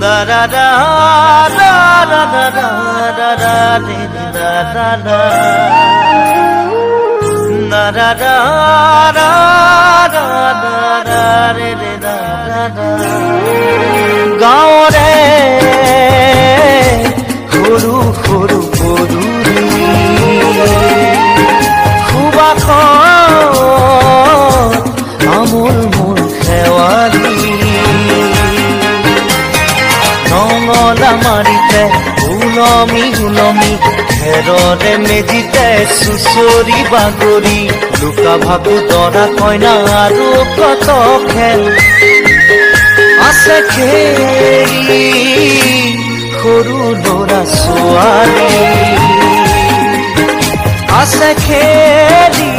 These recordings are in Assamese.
da da da da da da da da da da da da da da da da da da re re da da da gaore khuru khuru poduri khubakho amul mul khewali নলা মারিতে উলমি উলমি খেৰৰে মেজিতে সুচৰি বাগৰি লুকা ভাবু দৰা কইনা আৰু কত খেল আছে খেৰি সৰু ল'ৰা ছোৱালী আছে খেৰি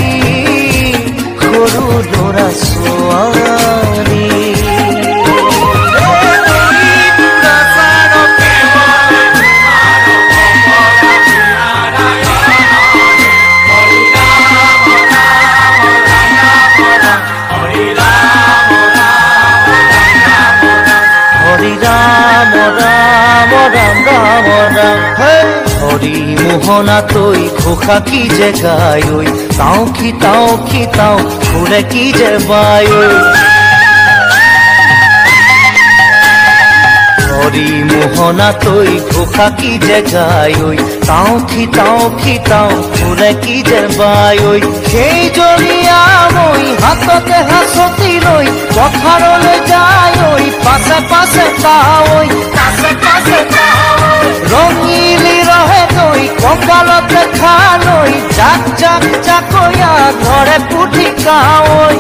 সৰু ল'ৰা ছোৱালী হরি মোহনা তৈ ঘোষা কি যে গায় তাও কি তাও ঘুরে কি যে বায় হরি মোহনা তৈ ঘোষা কি যে গায় তাও কি তাও ঘুরে কি যে বায় সেই জৰিয়া মই হাততে হাসতি লৈ পথাৰলৈ যায় পাছে পাছে তাই ৰঙিলি ৰহে তৈ কপালতে খালৈ জাক জাক জাকয়া ধৰে পুঠি কাৱৈ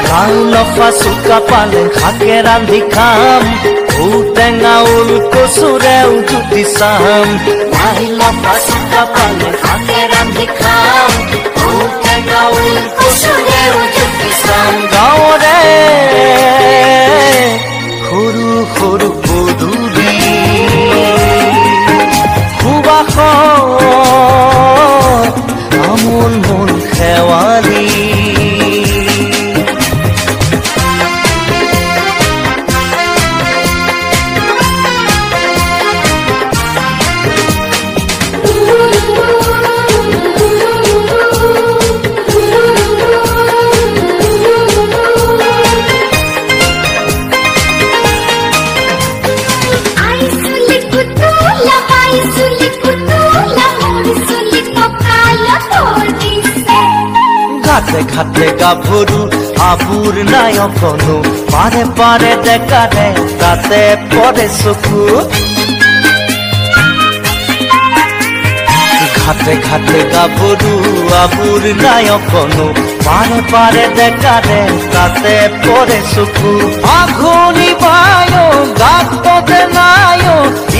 লাউ লফা চুকা পালে শাকে ৰান্ধি খাম ঔটেঙা ওল কচুৰেও জুতি চাম লাউ লফা চুকা পালে শাকে ৰান্ধি খাম ঔটেঙা ওল কচুৰেও জুতি চাম গাঁৱৰে সৰু সৰু পদূলি সুবাস আমোল মোল খেৱালি ঘাটে ঘাটে গাভৰু আবুৰ নাই অকনো পাৰে পাৰে ডেকাৰে তাতে পৰে চকু ঘাটে ঘাটে গাভৰু আবুৰ নাই অকনো পাৰে পাৰে ডেকাৰে তাতে পৰে চকু আঘোনি বায় গাততে নাই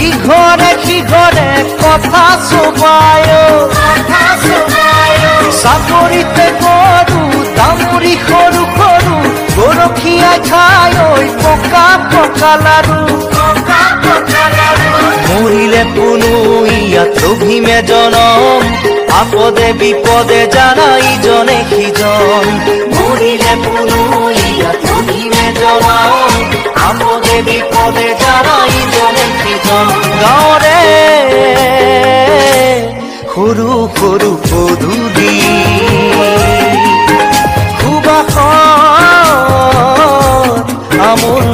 ইঘৰে সিঘৰে কথা চোবায় চাকৰিতে গৰু তামুৰি সৰু সৰু গৰখীয়া খাই পকা পকা লাৰু মৰিলে কোনো ইয়াত অভিমে জনম আপদে বিপদে জানা ইজনে সিজন মৰিলে কোনো ইয়াত অভিমে জনম আপদে বিপদে জানা ইজনে সিজন গাঁৱৰে সৰু সৰু পদূলি সুবাস আমোল